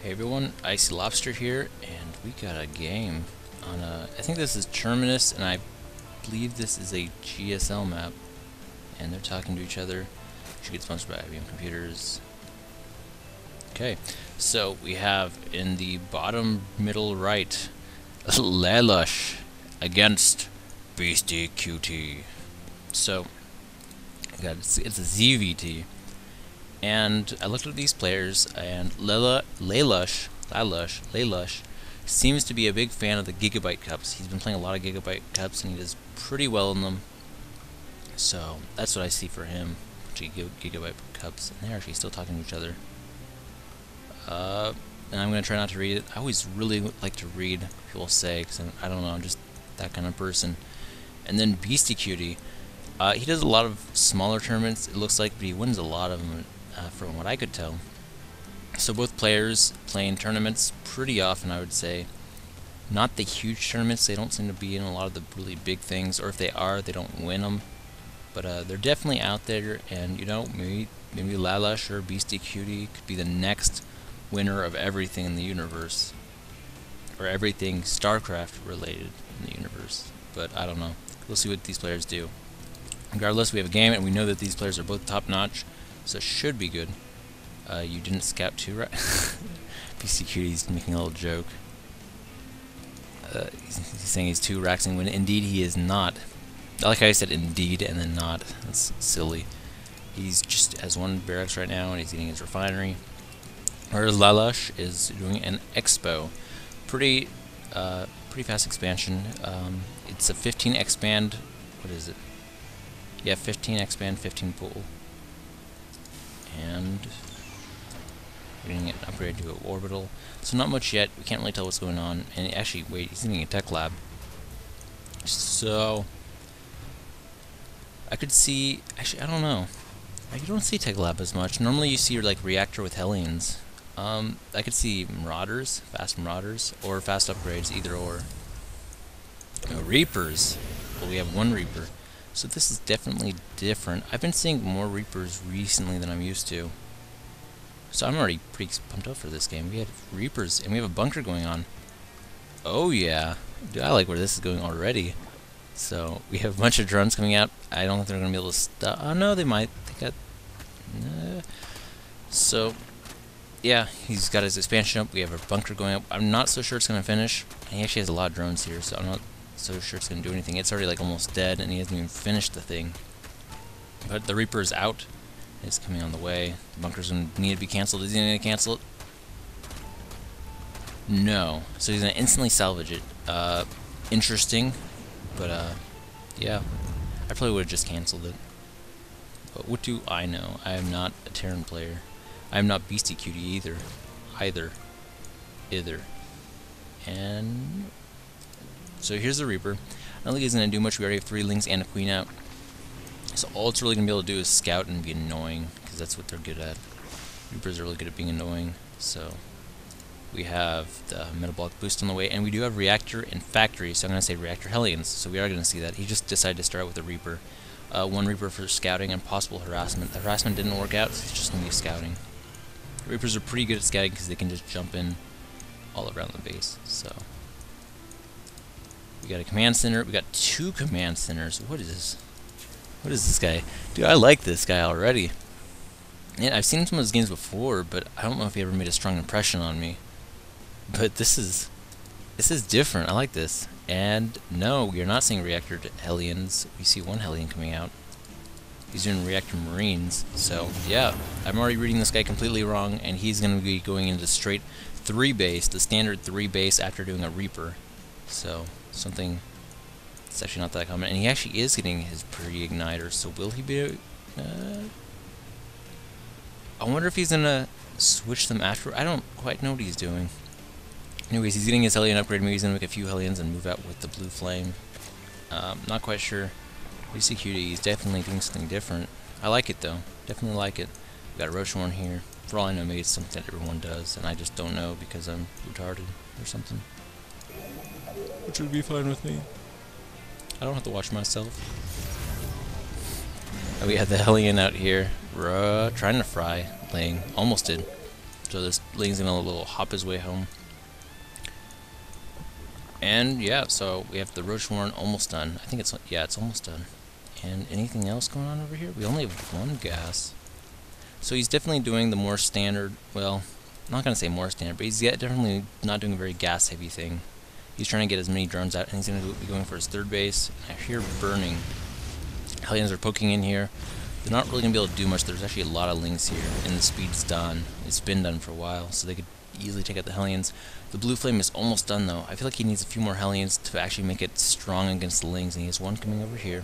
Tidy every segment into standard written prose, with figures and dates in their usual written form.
Hey everyone, Icylobster here, and we got a game on I think this is Terminus, and I believe this is a GSL map, and they're talking to each other. Should get sponsored by IBM Computers. Okay, so we have in the bottom middle right, Lalush against Beastyqt. So, it's a ZVT. And I looked at these players, and Lalush seems to be a big fan of the Gigabyte Cups. He's been playing a lot of Gigabyte Cups, and he does pretty well in them. So that's what I see for him. Gigabyte Cups, and they're actually still talking to each other. And I'm gonna try not to read it. I always really like to read what people say, because I don't know, I'm just that kind of person. And then Beastyqt, he does a lot of smaller tournaments, it looks like, but he wins a lot of them. From what I could tell. So both players playing tournaments pretty often, I would say. Not the huge tournaments, they don't seem to be in a lot of the really big things, or if they are, they don't win them. But they're definitely out there, and you know, maybe Lalush or Beastyqt could be the next winner of everything in the universe. Or everything StarCraft related in the universe. But I don't know. We'll see what these players do. Regardless, we have a game, and we know that these players are both top-notch. So it should be good. You didn't scout too, right? Beastyqt's making a little joke. He's saying he's 2 raxing when indeed he is not. I like how I said indeed and then not. That's silly. He's just has 1 barracks right now, and he's eating his refinery. Whereas Lalush is doing an expo. Pretty fast expansion. It's a 15 expand. What is it? Yeah, 15 expand, 15 pool. And we're getting an upgrade to an orbital. So not much yet. We can't really tell what's going on. And actually, wait, he's getting a tech lab. So I could see. Actually, I don't know. You don't see tech lab as much. Normally, you see like reactor with Hellions. I could see Marauders, fast Marauders, or fast upgrades, either or. Reapers. Well, we have 1 Reaper. So this is definitely different. I've been seeing more Reapers recently than I'm used to. So I'm already pretty pumped up for this game. We have Reapers, and we have a bunker going on. Oh yeah. Dude, I like where this is going already. So we have a bunch of drones coming out. I don't think they're going to be able to stop. Oh no, they might. They got... So, yeah, he's got his expansion up. We have a bunker going up. I'm not so sure it's going to finish. And he actually has a lot of drones here, so I'm not so sure it's going to do anything. It's already like almost dead, and he hasn't even finished the thing. But the Reaper is out. It's coming on the way. The bunker's going to need to be cancelled. Is he going to cancel it? No. So he's going to instantly salvage it. Interesting. But, yeah. I probably would have just cancelled it. But what do I know? I am not a Terran player. I am not Beastyqt either. Either. And... so here's the Reaper. I don't think he's going to do much. We already have 3 Lings and a Queen out. So all it's really going to be able to do is scout and be annoying, because that's what they're good at. Reapers are really good at being annoying. So we have the metabolic boost on the way, and we do have Reactor and Factory, so I'm going to say Reactor Hellions. So we are going to see that. He just decided to start with a Reaper. 1 Reaper for scouting and possible harassment. The harassment didn't work out, so it's just going to be scouting. Reapers are pretty good at scouting because they can just jump in all around the base. So we got a command center. We got 2 command centers. What is this? What is this guy? Dude, I like this guy already. And I've seen some of his games before, but I don't know if he ever made a strong impression on me. But this is different. I like this. And no, we are not seeing Reactor Hellions. We see 1 Hellion coming out. He's doing Reactor Marines. So yeah, I'm already reading this guy completely wrong, and he's going to be going into straight 3 base, the standard 3 base after doing a Reaper. So something. It's actually not that common, and he actually is getting his pre-igniter, so will he be... I wonder if he's gonna switch them after... I don't quite know what he's doing. Anyways, he's getting his Hellion upgrade. Maybe he's gonna make a few Hellions and move out with the blue flame. Not quite sure. Beastyqt, he's definitely doing something different. I like it, though. Definitely like it. We got a Roshan here. For all I know, maybe it's something that everyone does, and I just don't know because I'm retarded or something. Which would be fine with me. I don't have to watch myself. We had the Hellion out here, trying to fry, laying, almost did. So this Ling's gonna a little hop his way home. And yeah, so we have the Roach Warren almost done. I think it's, yeah, it's almost done. And anything else going on over here? We only have one gas. So he's definitely doing the more standard, well, I'm not going to say more standard, but he's definitely not doing a very gas heavy thing. He's trying to get as many drones out, and he's going to be going for his third base. I hear burning. Hellions are poking in here. They're not really going to be able to do much. There's actually a lot of Lings here, and the speed's done. It's been done for a while, so they could easily take out the Hellions. The blue flame is almost done though. I feel like he needs a few more Hellions to actually make it strong against the Lings, and he has one coming over here.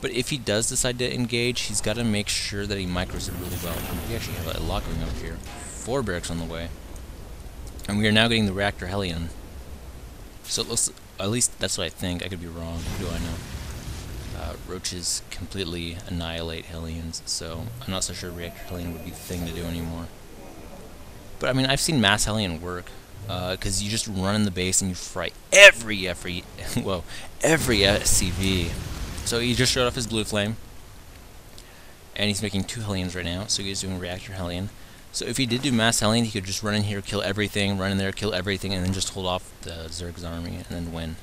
But if he does decide to engage, he's got to make sure that he micros it really well. We actually have a lot going over here. 4 barracks on the way. And we are now getting the reactor Hellion. So it looks, at least that's what I think. I could be wrong. Who do I know? Roaches completely annihilate Hellions, so I'm not so sure reactor Hellion would be the thing to do anymore. But I mean, I've seen mass Hellion work, because you just run in the base and you fry every SCV. So he just showed off his blue flame, and he's making 2 Hellions right now, so he's doing reactor Hellion. So if he did do mass Hellion, he could just run in here, kill everything, run in there, kill everything, and then just hold off the Zerg's army, and then win.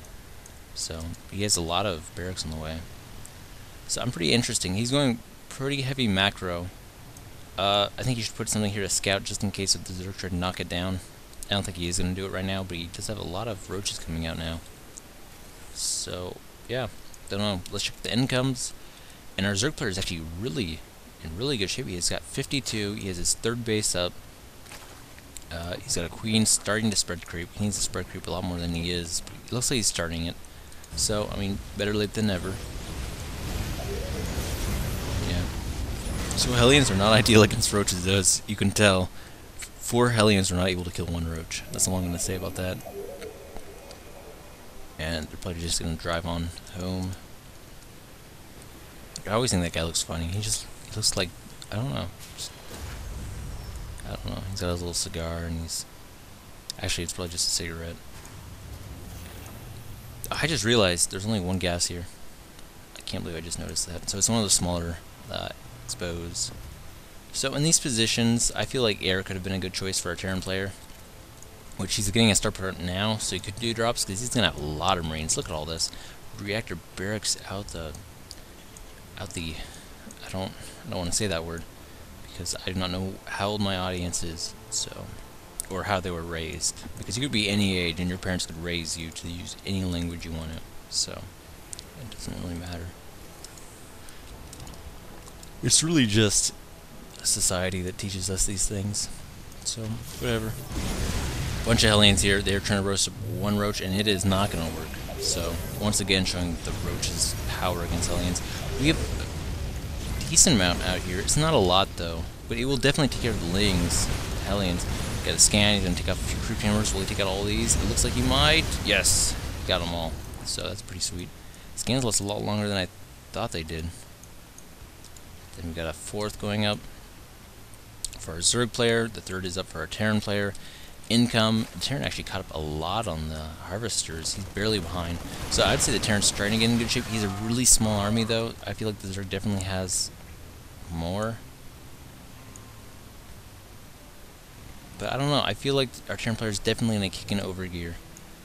So he has a lot of barracks on the way. So I'm pretty interesting. He's going pretty heavy macro. I think you should put something here to scout just in case if the Zerg try to knock it down. I don't think he is going to do it right now, but he does have a lot of roaches coming out now. So, yeah. Don't know. Let's check the incomes. And our Zerg player is actually in really good shape. He's got 52. He has his 3rd base up. He's got a queen starting to spread creep. He needs to spread creep a lot more than he is. But it looks like he's starting it. So, I mean, better late than never. Yeah. So Hellions are not ideal against roaches, as you can tell. 4 Hellions are not able to kill 1 roach. That's all I'm going to say about that. And they're probably just going to drive on home. I always think that guy looks funny. He looks like, I don't know. I don't know. He's got his little cigar, and he's... Actually, it's probably just a cigarette. I just realized there's only 1 gas here. I can't believe I just noticed that. So it's one of the smaller expos. So in these positions, I feel like air could have been a good choice for a Terran player, which he's getting a start part now, so he could do drops because he's gonna have a lot of Marines. Look at all this reactor barracks out the. I don't want to say that word because I do not know how old my audience is, so or how they were raised. Because you could be any age and your parents could raise you to use any language you want to, so it doesn't really matter. It's really just a society that teaches us these things. So, whatever. Bunch of Hellions here. They're trying to roast 1 roach, and it is not going to work. So, once again, showing the roach's power against Hellions. We have a decent amount out here. It's not a lot, though. But it will definitely take care of the Lings, the Hellions. Got a scan. He's going to take out a few creep hammers. Will he take out all these? It looks like he might. Yes. Got them all. So, that's pretty sweet. Scans last a lot longer than I thought they did. Then we got a 4th going up for our Zerg player. The 3rd is up for our Terran player. Income. The Terran actually caught up a lot on the Harvesters. He's barely behind. So I'd say the Terran's starting to get in good shape. He's a really small army, though. I feel like the Zerg definitely has more. But I don't know. I feel like our Terran player is definitely going to kick in overgear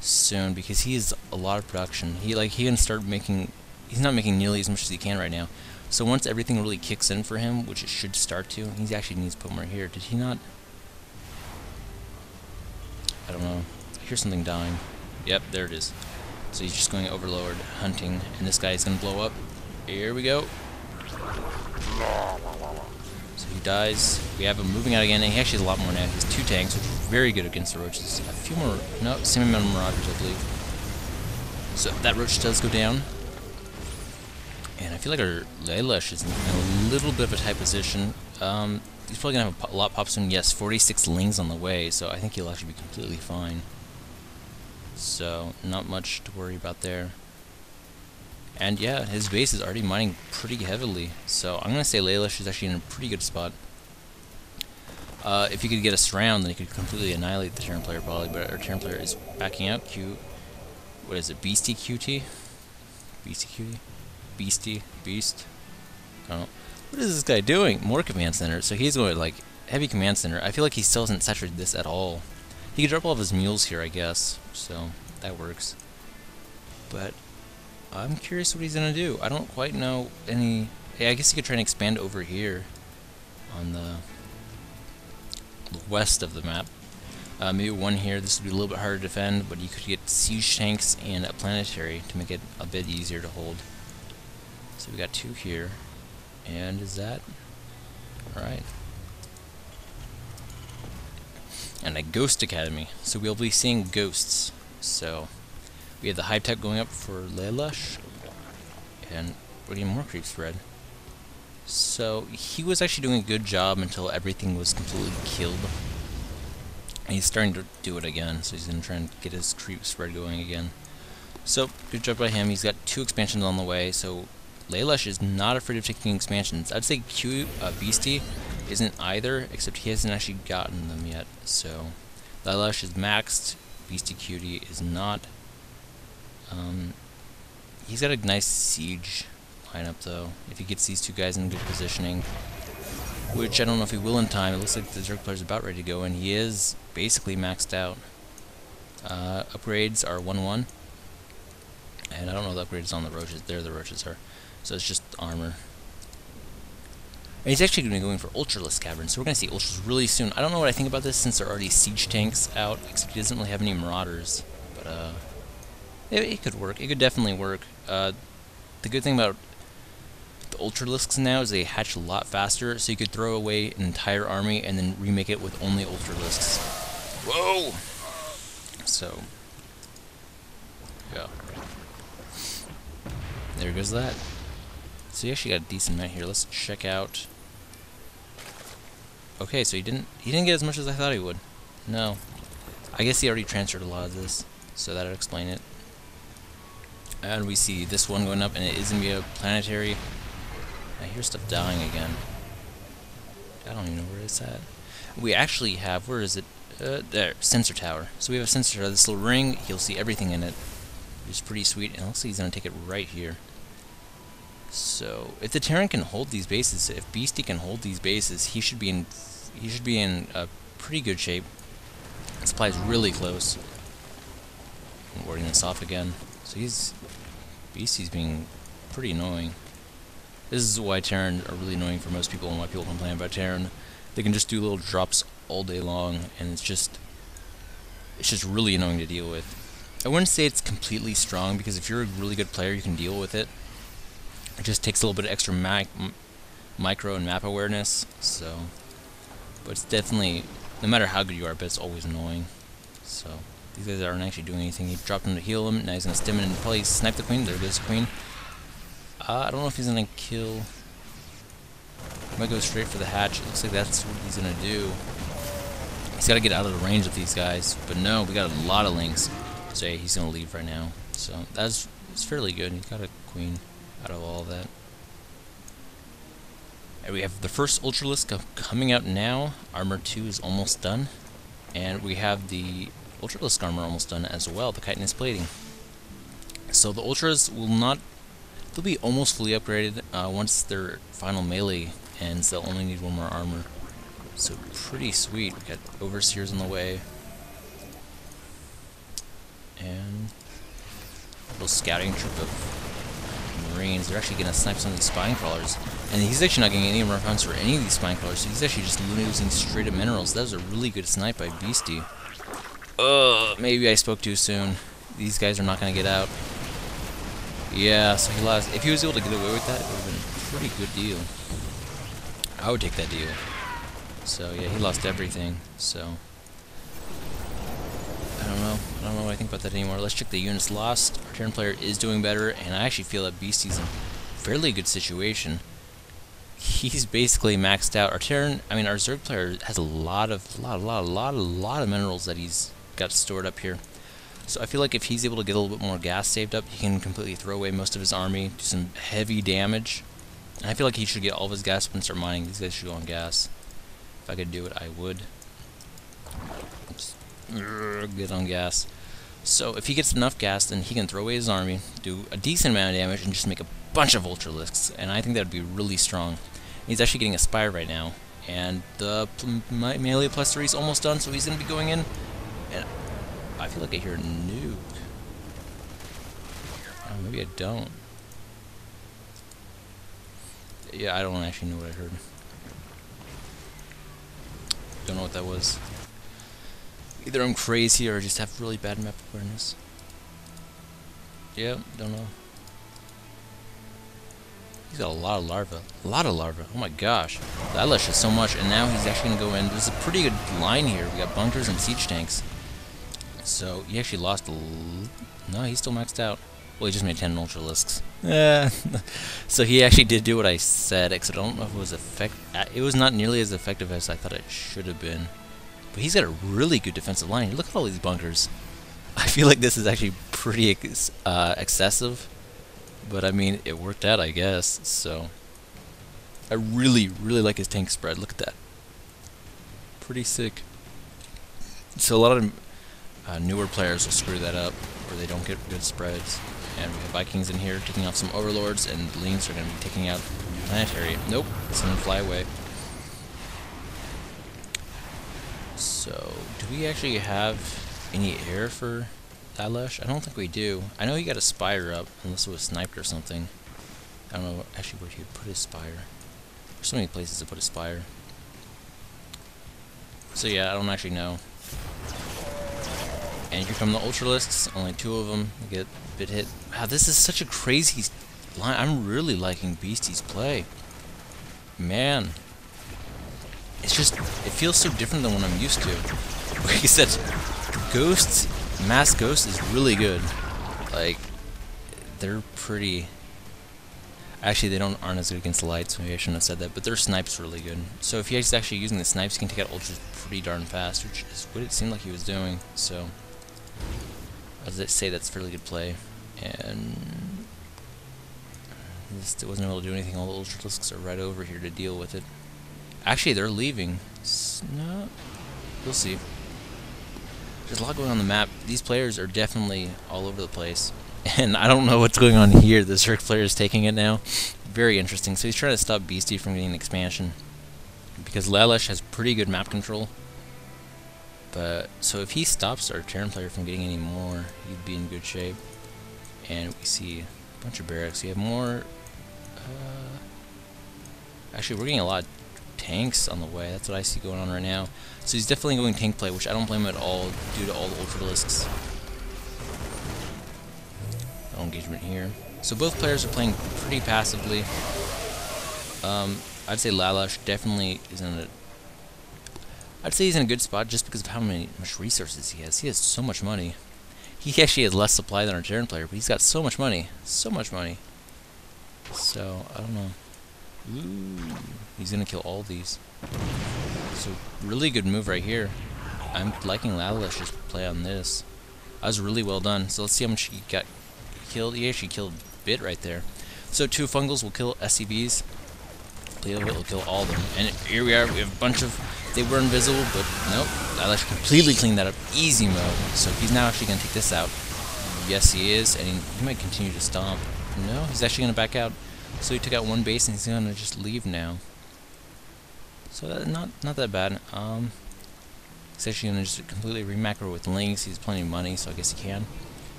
soon because he has a lot of production. He can start making. He's not making nearly as much as he can right now. So once everything really kicks in for him, which it should start to, he actually needs to put more here. Did he not? I don't know. I hear something dying. Yep, there it is. So he's just going Overlord, hunting, and this guy is going to blow up. Here we go. So he dies. We have him moving out again, and he actually has a lot more now. He has 2 tanks, which is very good against the roaches. A few more, no, same amount of Marauders, I believe. So that roach does go down. And I feel like our Lalush is in a little bit of a tight position. He's probably going to have a lot pop soon. Yes, 46 Lings on the way, so I think he'll actually be completely fine. So, not much to worry about there. And yeah, his base is already mining pretty heavily. So, I'm going to say Lalush is actually in a pretty good spot. If he could get a surround, then he could completely annihilate the Terran player probably, but our Terran player is backing out. What is it, Beastyqt? Beastyqt? Beast? I don't know. What is this guy doing? More command center. So he's going to, like, heavy command center. I feel like he still hasn't saturated this at all. He could drop all of his mules here, I guess, so that works. But I'm curious what he's gonna do. I don't quite know any. Yeah, I guess he could try and expand over here on the west of the map. Maybe one here. This would be a little bit harder to defend, but you could get siege tanks and a planetary to make it a bit easier to hold. So we got 2 here, and is that all right? And a Ghost Academy, so we'll be seeing ghosts. So we have the high tech going up for Lalush, and we're getting more creep spread. So he was actually doing a good job until everything was completely killed. And he's starting to do it again, so he's going to try and get his creep spread going again. So, good job by him. He's got 2 expansions on the way, so Lalush is not afraid of taking expansions. I'd say Beasty isn't either, except he hasn't actually gotten them yet. So, Lalush is maxed, Beastyqt is not. He's got a nice siege lineup, though, if he gets these 2 guys in good positioning. Which I don't know if he will in time. It looks like the Zerg player's about ready to go, and he is basically maxed out. Upgrades are 1-1. And I don't know the upgrades on the roaches. There the roaches are. So it's just armor. And he's actually going to be going for Ultralisk Caverns, so we're going to see Ultras really soon. I don't know what I think about this since there are already siege tanks out, except he doesn't really have any Marauders. But it could work. It could definitely work. The good thing about the Ultralisks now is they hatch a lot faster, so you could throw away an entire army and then remake it with only Ultralisks. Whoa! So, yeah. There goes that. So you actually got a decent amount here. Let's check out. Okay, so he didn't get as much as I thought he would. No. I guess he already transferred a lot of this, so that'll explain it. And we see this one going up, and it is going to be a planetary. I hear stuff dying again. I don't even know where it's at. We actually have, where is it? There, sensor tower. So we have a sensor tower. This little ring, he'll see everything in it. It's pretty sweet, and it looks like he's going to take it right here. So if the Terran can hold these bases, if Beasty can hold these bases, he should be in pretty good shape. Supply is really close. I'm warding this off again. So Beasty's being pretty annoying. This is why Terran are really annoying for most people, and why people complain about Terran. They can just do little drops all day long, and it's just really annoying to deal with. I wouldn't say it's completely strong, because if you're a really good player, you can deal with it. It just takes a little bit of extra micro and map awareness. So, but it's definitely, no matter how good you are, but it's always annoying. So these guys aren't actually doing anything. He dropped him to heal him. Now he's gonna stim in and probably snipe the queen. There goes the queen. I don't know if he's gonna kill. He might go straight for the hatch. It looks like that's what he's gonna do. He's gotta get out of the range of these guys. But no, we got a lot of links. So yeah, he's gonna leave right now. So it's fairly good. He's got a queen out of all of that. And we have the first Ultralisk coming out now. Armor 2 is almost done. And we have the Ultralisk armor almost done as well, the chitinous plating. So the Ultras will not, they'll be almost fully upgraded once their final melee ends. They'll only need 1 more armor. So pretty sweet. We got Overseers on the way. And a little scouting trip of Marines. They're actually going to snipe some of these spine crawlers. And he's actually not getting any more points for any of these spine crawlers, so he's actually just losing straight up minerals. That was a really good snipe by Beasty. Maybe I spoke too soon. These guys are not going to get out. Yeah, so he lost. If he was able to get away with that, it would have been a pretty good deal. I would take that deal. So yeah, he lost everything. So I don't know what I think about that anymore. Let's check the units lost. Our Terran player is doing better, and I actually feel that Beasty's in a fairly good situation. He's basically maxed out. Our Terran, I mean, our Zerg player has a lot of minerals that he's got stored up here. So I feel like if he's able to get a little bit more gas saved up, he can completely throw away most of his army, do some heavy damage. And I feel like he should get all of his gas and start mining. These guys should go on gas. If I could do it, I would. Just get on gas. So if he gets enough gas, then he can throw away his army, do a decent amount of damage, and just make a bunch of Ultralisks. And I think that would be really strong. He's actually getting a Spire right now, And the melee +3 is almost done, so he's going to be going in. And I feel like I hear a nuke. Oh, maybe I don't. Yeah, I don't actually know what I heard. Don't know what that was. Either I'm crazy or I just have really bad map awareness. Yeah, don't know. He's got a lot of larvae. A lot of larvae. Oh my gosh. Lalush is so much, and now he's actually going to go in. There's a pretty good line here. We got bunkers and siege tanks. So he actually lost no, he's still maxed out. Well, he just made 10 Ultralisks. So he actually did do what I said, except I don't know if it was it was not nearly as effective as I thought it should have been. But he's got a really good defensive line. Look at all these bunkers. I feel like this is actually pretty excessive. But I mean, it worked out, I guess. So I really, really like his tank spread. Look at that. Pretty sick. So a lot of newer players will screw that up, or they don't get good spreads. And we have Vikings in here taking off some Overlords, and Lynx are going to be taking out Planetary. Nope, it's going to fly away. So, do we actually have any air for Lalush? I don't think we do. I know he got a Spire up, unless it was sniped or something. I don't know actually where he would put his Spire. There's so many places to put a Spire. So yeah, I don't actually know. And here come the Ultralisks, only 2 of them get a bit hit. Wow, this is such a crazy line. I'm really liking Beastie's play. Man. It's just, it feels so different than what I'm used to. Like I said, Ghosts, Mass Ghost is really good. Like, they're pretty... Actually, they aren't as good against the lights, so maybe I shouldn't have said that, but their snipe's really good. So if he's actually using the snipes, he can take out Ultras pretty darn fast, which is what it seemed like he was doing, so... As I say, that's fairly good play. And... It wasn't able to do anything, all the Ultralisks are right over here to deal with it. Actually, they're leaving. No, we'll see. There's a lot going on the map. These players are definitely all over the place. And I don't know what's going on here. The Zerg player is taking it now. Very interesting. So he's trying to stop Beastie from getting an expansion. Because Lalush has pretty good map control. But so if he stops our Terran player from getting any more, he'd be in good shape. And we see a bunch of barracks. We have more... actually, we're getting a lot of tanks on the way. That's what I see going on right now. So he's definitely going tank play, which I don't blame him at all due to all the Ultralisks. No engagement here. So both players are playing pretty passively. I'd say Lalush definitely is in a... I'd say he's in a good spot just because of how much resources he has. He has so much money. He actually has less supply than our Terran player, but he's got so much money. So much money. So, I don't know. Ooh, he's gonna kill all these. So, really good move right here. I'm liking Lalush's play on this. That was really well done. So let's see how much he got killed. He actually killed a bit right there. So 2 fungals will kill SCVs. Leo will kill all of them. And here we are. We have a bunch of... They were invisible, but nope. Lalush completely cleaned that up. Easy mode. So he's now actually gonna take this out. Yes, he is. And he might continue to stomp. No, he's actually gonna back out. So he took out 1 base and he's gonna just leave now. So that, not that bad. He's actually gonna just completely remacro with Lynx. He's plenty of money, so I guess he can.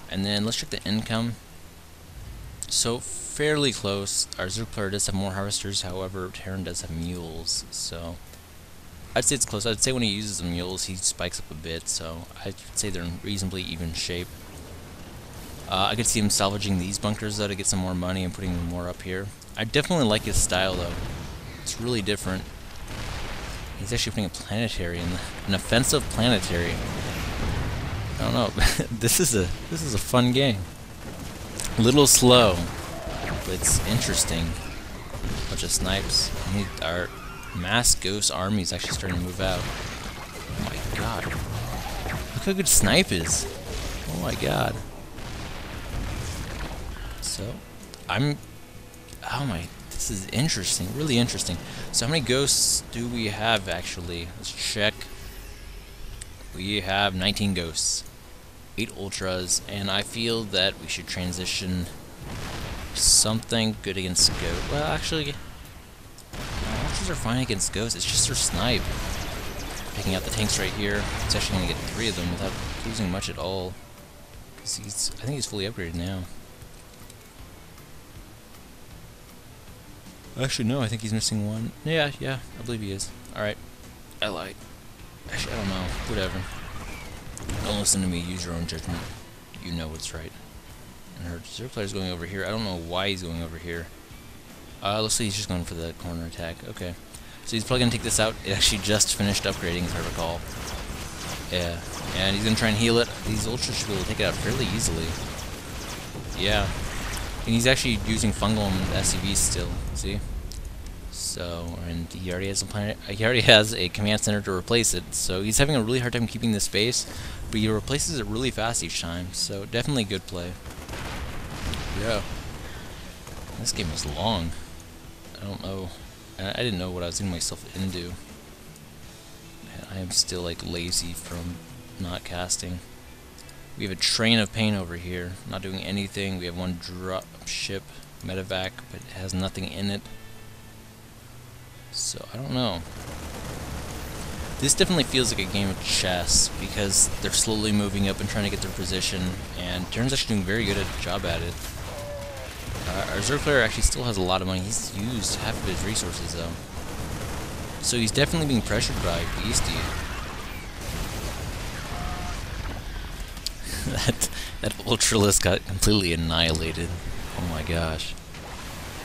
And then let's check the income. So fairly close. Our Zerg player does have more harvesters, however Terran does have mules. So I'd say it's close. I'd say when he uses the mules, he spikes up a bit. So I'd say they're in reasonably even shape. I could see him salvaging these bunkers though to get some more money and putting more up here. I definitely like his style though. It's really different. He's actually putting a planetary in an offensive planetary. I don't know. This is a fun game. A little slow, but it's interesting. Bunch of snipes. Our mass ghost army is actually starting to move out. Oh my god! Look how good snipe is. Oh my god. So, oh my, this is interesting, really interesting. So how many ghosts do we have actually? Let's check. We have 19 ghosts, 8 ultras, and I feel that we should transition something good against ghosts. Well, actually, let's Ultras are fine against Ghosts. It's just their snipe. Picking out the tanks right here. He's actually going to get 3 of them without losing much at all. Because I think he's fully upgraded now. Actually, no, I think he's missing 1. Yeah, I believe he is. Alright. I lied. Actually, I don't know. Whatever. Don't listen to me. Use your own judgment. You know what's right. And her Zerg player's going over here. I don't know why he's going over here. Looks like he's just going for the corner attack. Okay. So he's probably going to take this out. It actually just finished upgrading, as I recall. Yeah. And he's going to try and heal it. These Ultras should be able to take it out fairly easily. Yeah. And he's actually using Fungal and SCVs still. See? So, and he already has a planet. He already has a command center to replace it. So he's having a really hard time keeping the space, but he replaces it really fast each time. So definitely good play. Yeah. This game was long. I don't know. I didn't know what I was getting myself into. I am still like lazy from not casting. We have a Train of Pain over here, not doing anything. We have 1 drop ship, medevac, but it has nothing in it. So, I don't know. This definitely feels like a game of chess, because they're slowly moving up and trying to get their position, and Terran's actually doing very good at job at it. Our Zerg player actually still has a lot of money. He's used half of his resources, though. So he's definitely being pressured by Beasty. that Ultralist got completely annihilated. Oh my gosh.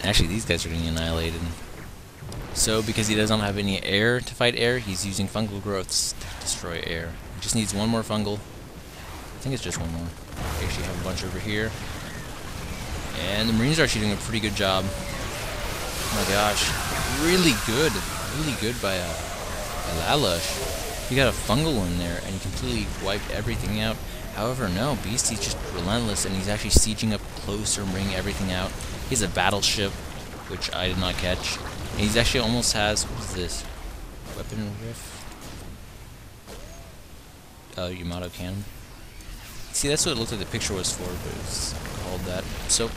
Actually, these guys are getting annihilated. So, because he doesn't have any air to fight air, he's using fungal growths to destroy air. He just needs 1 more fungal. I think it's just 1 more. We actually have a bunch over here. And the Marines are actually doing a pretty good job. Oh my gosh. Really good. Really good by Lalush. He got a fungal in there, and he completely wiped everything out. However, no, Beasty's just relentless, and he's actually sieging up closer and bringing everything out. He has a battleship, which I did not catch. And he's actually almost has, what is this? Weapon riff? Yamato cannon. See, that's what it looked like the picture was for, but it's called that. So,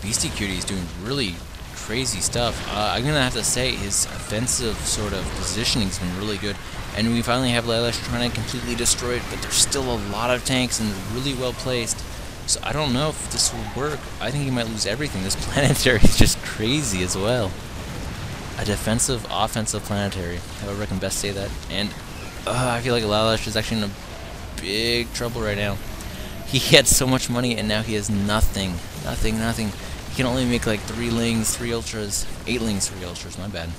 Beastyqt is doing really crazy stuff. I'm gonna have to say his offensive sort of positioning's been really good, and we finally have Lalush trying to completely destroy it, but there's still a lot of tanks and really well placed. So I don't know if this will work. I think he might lose everything. This planetary is just crazy as well. A defensive, offensive planetary. However I can best say that. And I feel like Lalush is actually in a big trouble right now. He had so much money and now he has nothing. Nothing. He can only make like 3 lings, 3 ultras. 8 lings, 3 ultras, my bad.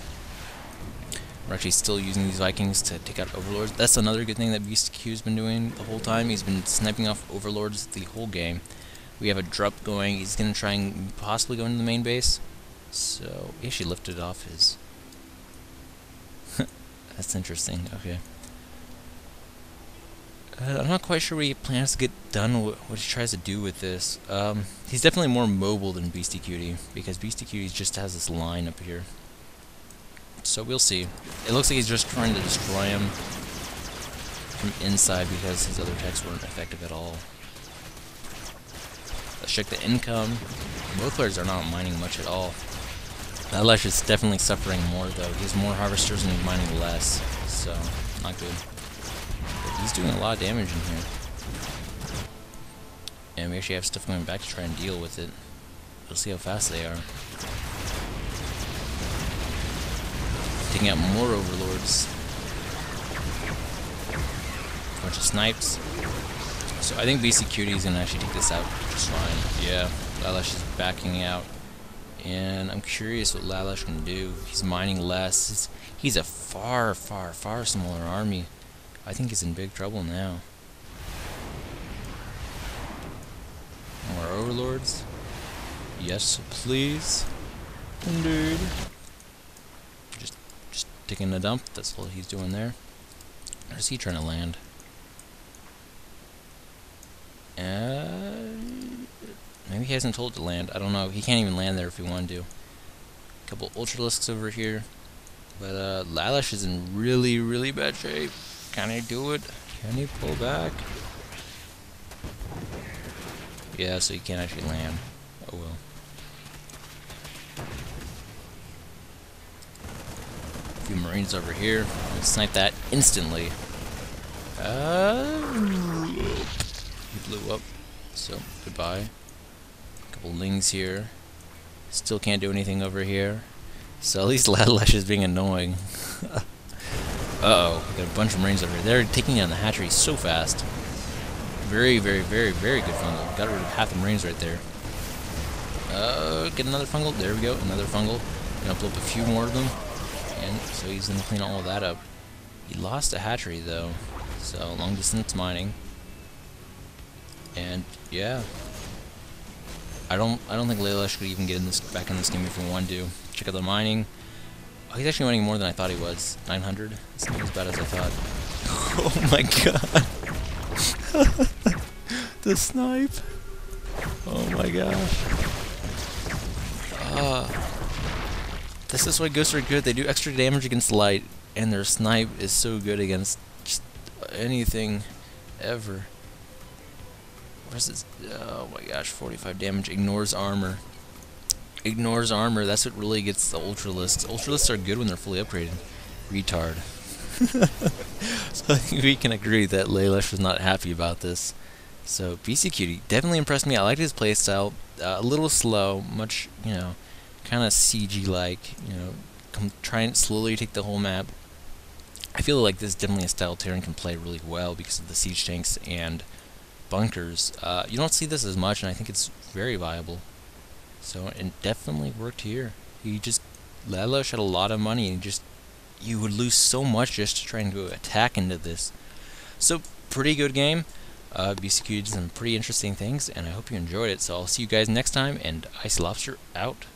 We're actually still using these Vikings to take out overlords. That's another good thing that Beastyqt has been doing the whole time. He's been sniping off overlords the whole game. We have a drup going. He's going to try and possibly go into the main base. So, he actually lifted off his... That's interesting, okay. I'm not quite sure what he plans to get done, what he tries to do with this. He's definitely more mobile than Beastyqt, because Beastyqt just has this line up here. So we'll see. It looks like he's just trying to destroy him from inside because his other attacks weren't effective at all. Let's check the income. Both players are not mining much at all. Lalush is definitely suffering more though. He has more harvesters and he's mining less. So, not good. But he's doing a lot of damage in here. And we actually have stuff going back to try and deal with it. We'll see how fast they are. Taking out more overlords. A bunch of snipes. So I think Beastyqt is going to actually take this out just fine. Yeah, Lalush is backing out. And I'm curious what Lalush can do. He's mining less. He's a far smaller army. I think he's in big trouble now. More overlords. Yes, please. Indeed. Just taking a dump. That's what he's doing there. Or is he trying to land? Maybe he hasn't told it to land. I don't know. He can't even land there if he wanted to. A couple Ultralisks over here. But Lalush is in really bad shape. Can he do it? Can he pull back? Yeah, so he can't actually land. Oh well. few Marines over here. We'll snipe that instantly. He blew up, so goodbye. Couple lings here. Still can't do anything over here. So at least Lalush is being annoying. Uh-oh, we got a bunch of Marines over here. They're taking down the hatchery so fast. Very, very, very, very good fungal. Got rid of half the Marines right there. Get another fungal. There we go, another fungal. Gonna blow up a few more of them. And so he's gonna clean all of that up. He lost a hatchery though. So long distance mining. And yeah. I don't think Lalush could even get in back in this game if we wanted to. Check out the mining. Oh, he's actually mining more than I thought he was. 900. It's not as bad as I thought. Oh my god. The snipe. Oh my gosh. This is why ghosts are good. They do extra damage against light, and their snipe is so good against just anything ever. Where's this? Oh my gosh, 45 damage. Ignores armor. Ignores armor. That's what really gets the Ultralisks. Ultralisks are good when they're fully upgraded. Retard. So I think we can agree that Lalush was not happy about this. So Beastyqt definitely impressed me. I liked his playstyle. A little slow, much, you know, kind of CG-like. You know, try and slowly take the whole map. I feel like this is definitely a style Terran can play really well because of the siege tanks and bunkers. You don't see this as much, and I think it's very viable. So it definitely worked here. Lalush had a lot of money, and you would lose so much just trying to attack into this. So pretty good game. Beastyqt did some pretty interesting things, and I hope you enjoyed it. So I'll see you guys next time, and Icylobster out.